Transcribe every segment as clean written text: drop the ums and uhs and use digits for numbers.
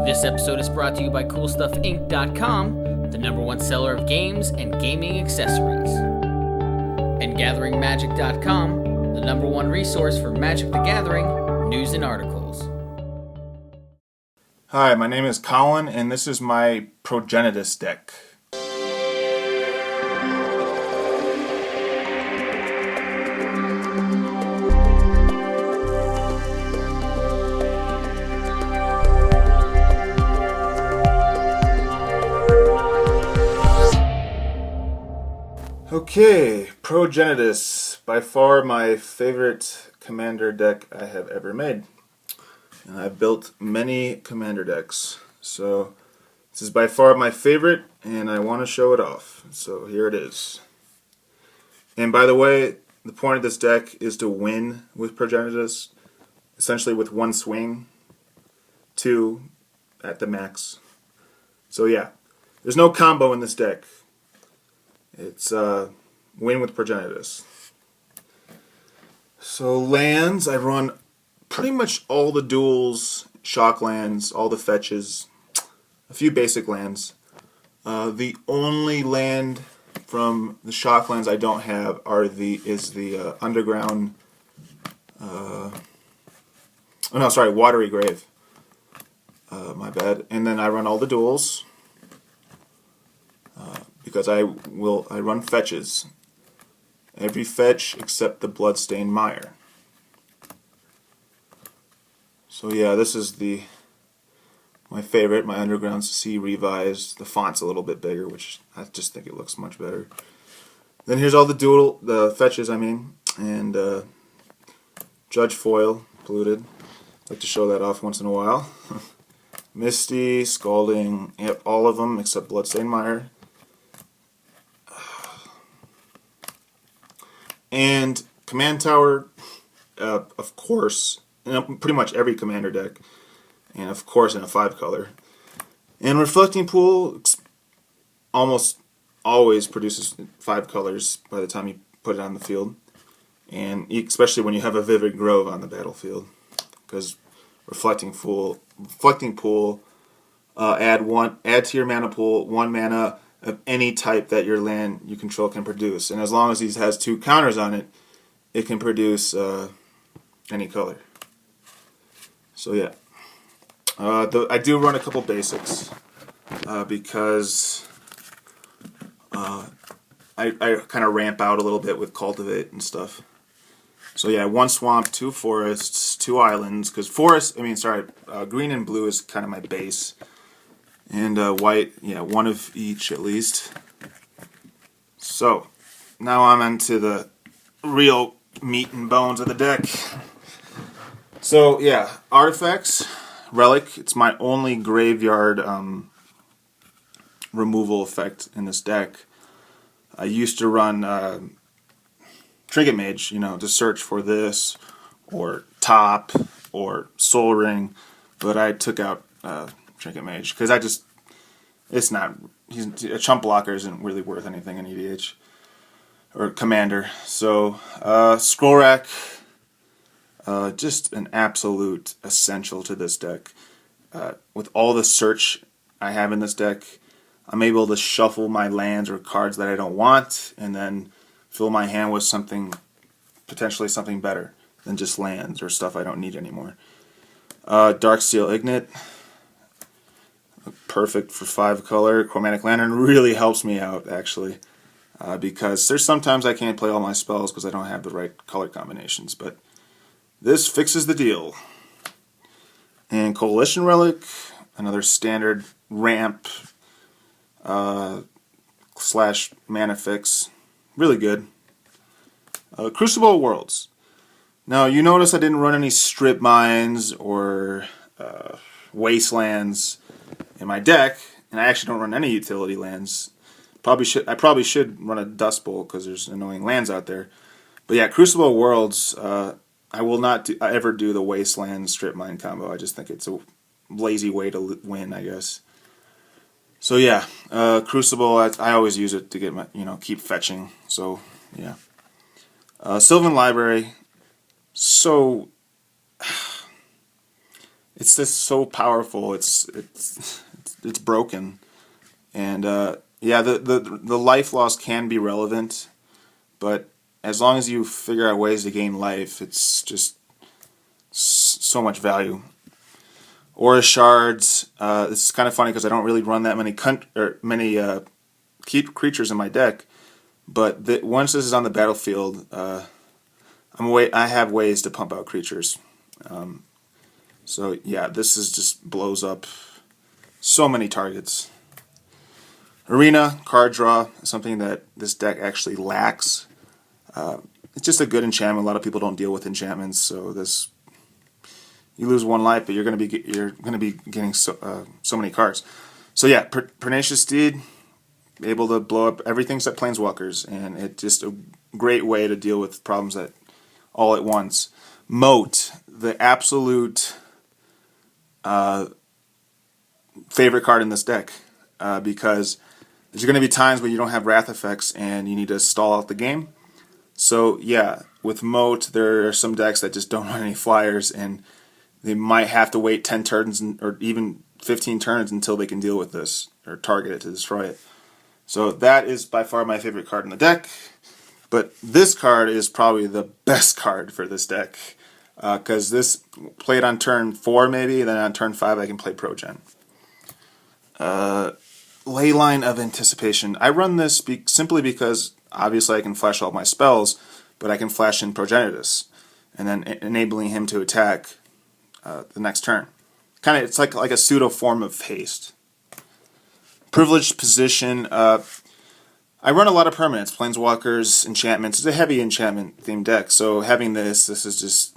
This episode is brought to you by CoolStuffInc.com, the #1 seller of games and gaming accessories. And GatheringMagic.com, the #1 resource for Magic the Gathering news and articles. Hi, my name is Colin, and this is my Progenitus deck. Okay, Progenitus, by far my favorite commander deck I have ever made. And I've built many commander decks, so this is by far my favorite, and I want to show it off. So here it is. And by the way, the point of this deck is to win with Progenitus, essentially with one swing, 2 at the max. So yeah, there's no combo in this deck. It's win with Progenitus. So lands, I run pretty much all the duels, shock lands, all the fetches, a few basic lands. The only land from the shock lands I don't have is the underground. Watery Grave. My bad. And then I run all the duels because I run fetches. Every fetch except the Bloodstained Mire. So yeah, this is my favorite, my Underground Sea revised. The font's a little bit bigger, which I just think it looks much better. Then here's all the fetches, and Judge Foil, Polluted. I like to show that off once in a while. Misty, Scalding, yep, all of them except Bloodstained Mire. And Command Tower, of course, pretty much every commander deck, and of course in a 5-color. And Reflecting Pool almost always produces 5 colors by the time you put it on the field, and especially when you have a Vivd Grove on the battlefield, because Reflecting Pool add to your mana pool 1 mana of any type that your land you control can produce, and as long as he has 2 counters on it, it can produce any color. So yeah, I do run a couple basics because I kind of ramp out a little bit with Cultivate and stuff. So yeah, 1 swamp, 2 forests, 2 islands, because green and blue is kind of my base. And white, yeah, 1 of each at least. So, now I'm into the real meat and bones of the deck. So, yeah, artifacts, Relic, it's my only graveyard removal effect in this deck. I used to run Trinket Mage, to search for this, or Top, or Soul Ring, but I took out Trinket Mage, because a chump blocker isn't really worth anything in EDH, or Commander. So, Scroll Rack, just an absolute essential to this deck. With all the search I have in this deck, I'm able to shuffle my lands or cards that I don't want, and then fill my hand with potentially something better than just lands or stuff I don't need anymore. Darksteel Ingot, perfect for 5-color. Chromatic Lantern really helps me out, actually, because there's sometimes I can't play all my spells because I don't have the right color combinations, but this fixes the deal. And Coalition Relic, another standard ramp slash mana fix, really good. Crucible of Worlds. Now, you notice I didn't run any strip mines or wastelands in my deck, and I actually don't run any utility lands. I probably should run a Dust Bowl because there's annoying lands out there. But yeah, Crucible of Worlds, I will not ever do the wasteland strip mine combo. I just think it's a lazy way to win, I guess. So yeah, Crucible, I always use it to get my, keep fetching. So yeah, Sylvan Library. So it's just so powerful. It's broken, and yeah, the life loss can be relevant, but as long as you figure out ways to gain life, it's just so much value. Aura shards. This is kind of funny because I don't really run that many creatures in my deck, but once this is on the battlefield, I have ways to pump out creatures. So yeah, this is just blows up so many targets. Arena card draw, something that this deck actually lacks. It's just a good enchantment. A lot of people don't deal with enchantments, so this. You lose one life, but you're gonna be getting so many cards. So yeah, Pernicious Deed, able to blow up everything except planeswalkers, and it's just a great way to deal with problems all at once. Moat, the absolute favorite card in this deck, because there's going to be times when you don't have wrath effects and you need to stall out the game. So yeah, with Moat, there are some decks that just don't run any flyers, and they might have to wait 10 turns or even 15 turns until they can deal with this or target it to destroy it. So that is by far my favorite card in the deck. But this card is probably the best card for this deck, because this played on turn 4 maybe, then on turn 5 I can play Progen. Leyline of Anticipation. I run this simply because obviously I can flash all my spells, but I can flash in Progenitus, and then enabling him to attack the next turn. It's like a pseudo form of haste. Privileged Position. I run a lot of permanents, planeswalkers, enchantments. It's a heavy enchantment themed deck, so having this is just,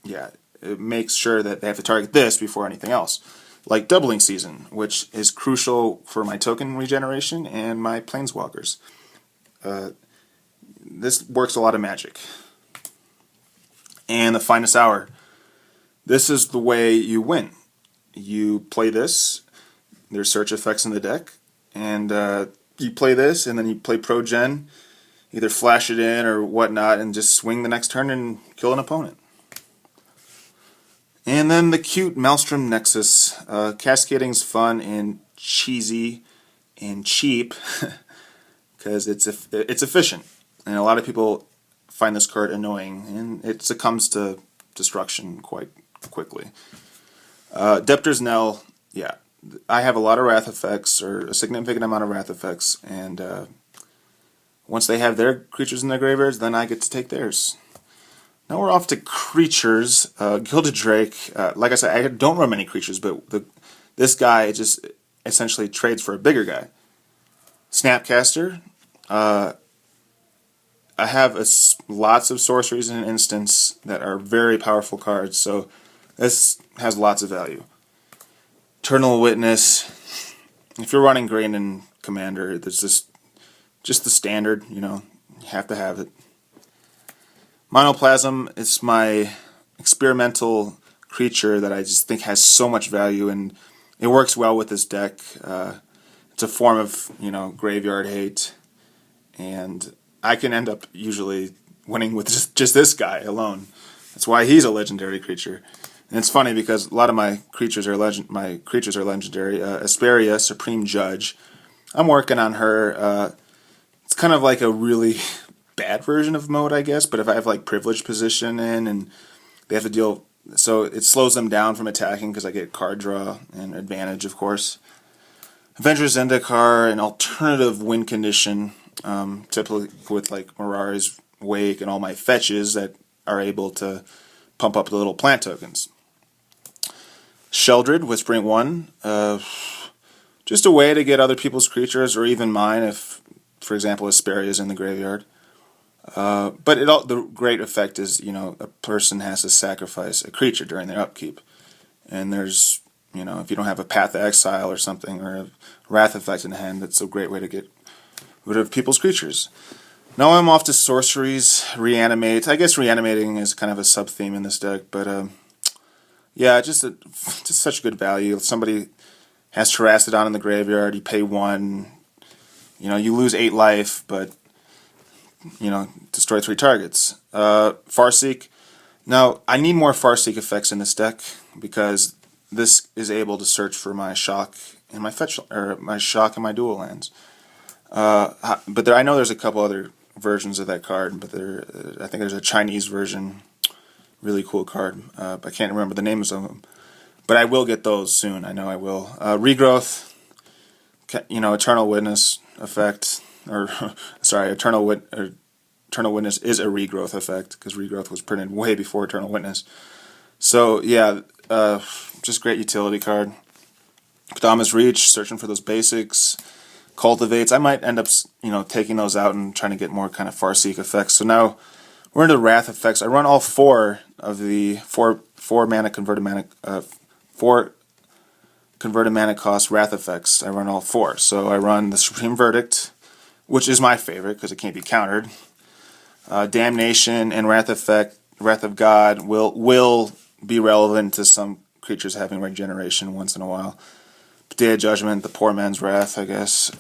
yeah, it makes sure that they have to target this before anything else. Like Doubling Season, which is crucial for my token regeneration and my planeswalkers. This works a lot of Magic. And the Finest Hour. This is the way you win. You play this, there's search effects in the deck, and you play this, and then you play Progen, either flash it in or whatnot, and just swing the next turn and kill an opponent. And then the cute Maelstrom Nexus. Cascading's fun and cheesy and cheap because it's efficient, and a lot of people find this card annoying, and it succumbs to destruction quite quickly. Debtors Knell, yeah, I have a lot of wrath effects, or a significant amount of wrath effects, and once they have their creatures in their graveyards, then I get to take theirs. Now we're off to creatures. Gilded Drake. Like I said, I don't run many creatures, but this guy just essentially trades for a bigger guy. Snapcaster. I have lots of sorceries in an instance that are very powerful cards, so this has lots of value. Eternal Witness. If you're running Grain and Commander, there's just the standard, you have to have it. Monoplasm is my experimental creature that I just think has so much value, and it works well with this deck. It's a form of, graveyard hate, and I can end up usually winning with just this guy alone. That's why he's a legendary creature. And it's funny because a lot of my creatures are legendary. Asperia, Supreme Judge. I'm working on her. It's kind of like a really bad version of Mode, I guess, but if I have like Privileged Position in, and they have to deal, so it slows them down from attacking because I get card draw and advantage, of course. Avengers Zendikar, an alternative win condition, typically with like Mirari's Wake and all my fetches that are able to pump up the little plant tokens. Sheldred, Whispering One, just a way to get other people's creatures, or even mine if, for example, Asperia is in the graveyard. But the great effect is, a person has to sacrifice a creature during their upkeep. And there's, if you don't have a Path to Exile or something, or a Wrath effect in hand, that's a great way to get rid of people's creatures. Now I'm off to sorceries. Reanimate. I guess reanimating is kind of a sub-theme in this deck, but yeah, just such good value. If somebody has Terrastodon in the graveyard, you pay 1, you lose 8 life, but destroy 3 targets. Farseek. Now, I need more Farseek effects in this deck because this is able to search for my shock and my fetch, or my shock and my dual lands. But I know there's a couple other versions of that card, but I think there's a Chinese version, really cool card. I can't remember the names of them, but I will get those soon. I know I will. Regrowth, Eternal Witness effect, or sorry, Eternal Witness is a regrowth effect, because regrowth was printed way before Eternal Witness. So yeah, just great utility card. Kodama's Reach, searching for those basics. Cultivates. I might end up, taking those out and trying to get more kind of Farseek effects. So now we're into Wrath effects. I run all 4 of the four converted mana cost Wrath effects. I run all 4. So I run the Supreme Verdict, which is my favorite because it can't be countered. Damnation and Wrath of God will be relevant to some creatures having regeneration once in a while. Day of Judgment, the Poor Man's Wrath, I guess.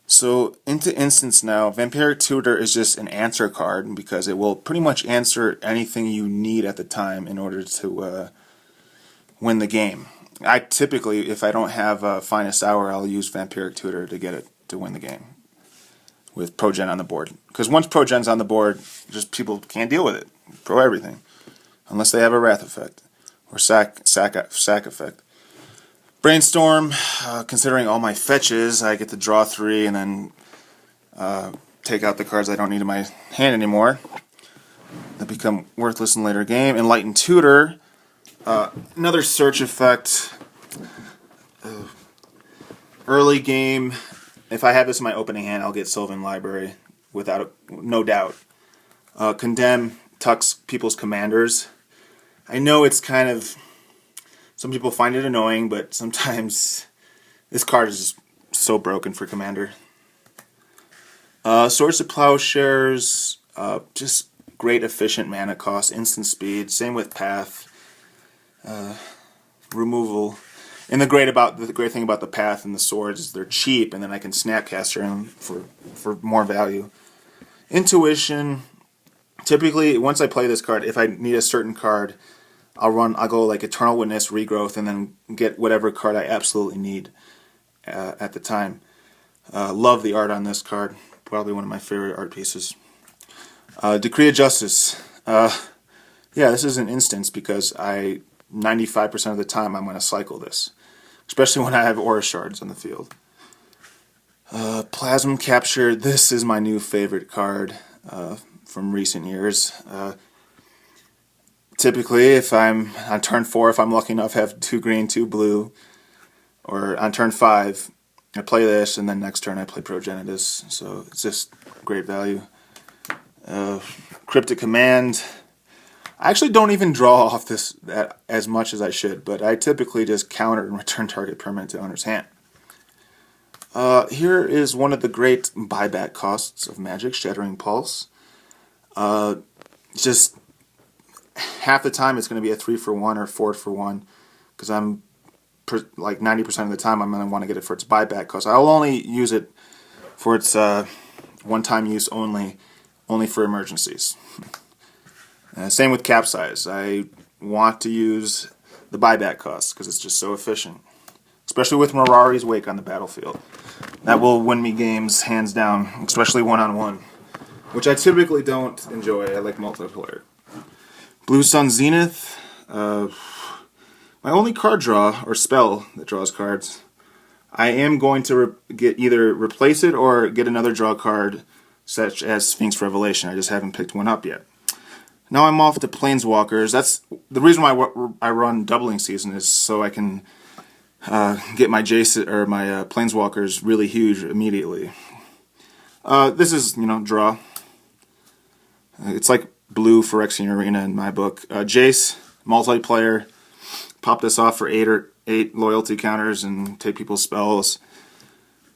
So into instance now, Vampiric Tutor is just an answer card because it will pretty much answer anything you need at the time in order to win the game. I typically, if I don't have Finest Hour, I'll use Vampiric Tutor to get it to win the game with Pro-Gen on the board. Because once Pro-Gen's on the board, just people can't deal with it. Pro everything. Unless they have a Wrath effect or sack effect. Brainstorm, considering all my fetches, I get to draw 3 and then take out the cards I don't need in my hand anymore that become worthless in later game. Enlightened Tutor, another search effect. Early game, if I have this in my opening hand, I'll get Sylvan Library no doubt. Condemn tucks people's commanders. I know it's kind of, some people find it annoying, but sometimes this card is just so broken for Commander. Swords to Plowshares, just great efficient mana cost, instant speed, same with Path. Removal. And the great thing about the Path and the Swords is they're cheap, and then I can Snapcaster them for more value. Intuition, typically once I play this card, if I need a certain card, I'll go like Eternal Witness, Regrowth, and then get whatever card I absolutely need at the time. Love the art on this card. Probably one of my favorite art pieces. Decree of Justice. Yeah, this is an instance because 95% of the time I'm going to cycle this. Especially when I have Aura Shards on the field. Plasm Capture. This is my new favorite card from recent years. Typically, if I'm on turn 4, if I'm lucky enough to have 2 green, 2 blue, or on turn 5, I play this, and then next turn I play Progenitus. So it's just great value. Cryptic Command. I actually don't even draw off this as much as I should, but I typically just counter and return target permanent to owner's hand. Here is one of the great buyback costs of Magic, Shattering Pulse. Just half the time it's going to be a 3-for-1 or 4-for-1, because I'm like 90% of the time I'm going to want to get it for its buyback cost. I'll only use it for its one-time use only for emergencies. Same with Capsize. I want to use the buyback cost because it's just so efficient, especially with Mirari's Wake on the battlefield. That will win me games hands down, especially one-on-one, which I typically don't enjoy. I like multiplayer. Blue Sun Zenith. My only card draw, or spell that draws cards. I am going to either replace it or get another draw card, such as Sphinx Revelation. I just haven't picked one up yet. Now I'm off to Planeswalkers. That's the reason why I run Doubling Season, is so I can get my Planeswalkers really huge immediately. This is, draw. It's like blue Phyrexian Arena in my book. Jace, multiplayer. Pop this off for 8 loyalty counters and take people's spells.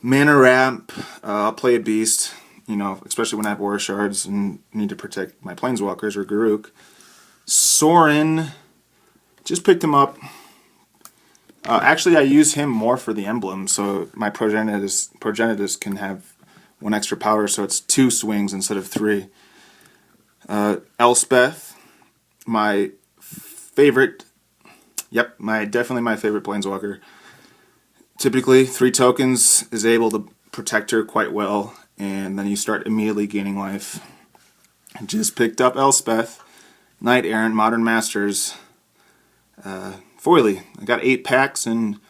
Mana Ramp. I'll play a beast, especially when I have Aura Shards and need to protect my Planeswalkers or Garruk. Sorin. Just picked him up. Actually, I use him more for the emblem, so my Progenitus can have 1 extra power, so it's 2 swings instead of 3. Elspeth, my favorite Yep, definitely my favorite Planeswalker. Typically, 3 tokens is able to protect her quite well, and then you start immediately gaining life. Just picked up Elspeth, Knight Errant, Modern Masters, foily. I got 8 packs, and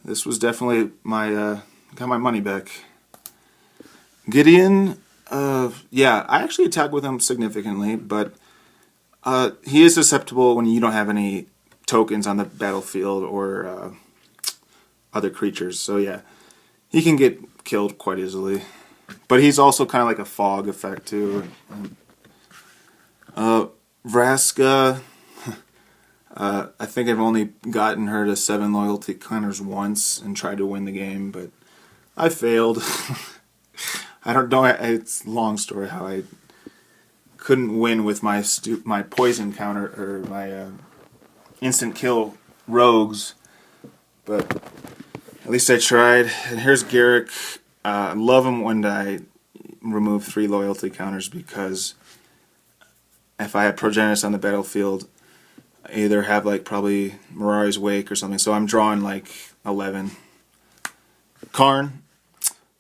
this was definitely got my money back. Gideon, yeah, I actually attack with him significantly, but he is susceptible when you don't have any tokens on the battlefield or other creatures. So yeah, he can get killed quite easily. But he's also kind of like a fog effect too. Vraska, I think I've only gotten her to 7 loyalty counters once and tried to win the game, but I failed. I don't know. It's a long story how I couldn't win with my poison counter or my instant kill rogues, but at least I tried. And here's Garrick. I love him when I remove 3 loyalty counters, because if I have Progenitus on the battlefield, I either have like probably Mirari's Wake or something, so I'm drawing like 11. Karn.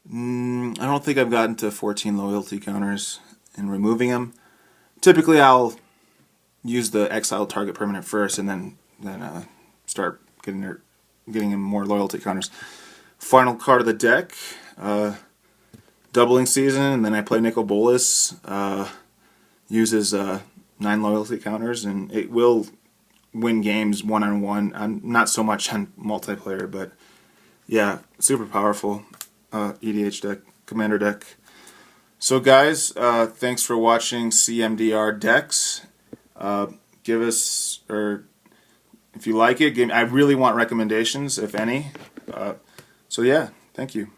I don't think I've gotten to 14 loyalty counters and removing them. Typically, I'll use the exile target permanent first, and then start getting him more loyalty counters. Final card of the deck, Doubling Season, and then I play Nicol Bolas. Uses 9 loyalty counters, and it will win games one-on-one. Not so much on multiplayer, but yeah, super powerful EDH deck, commander deck. So guys, thanks for watching CMDR decks. Give us, or if you like it, I really want recommendations, if any. So yeah, thank you.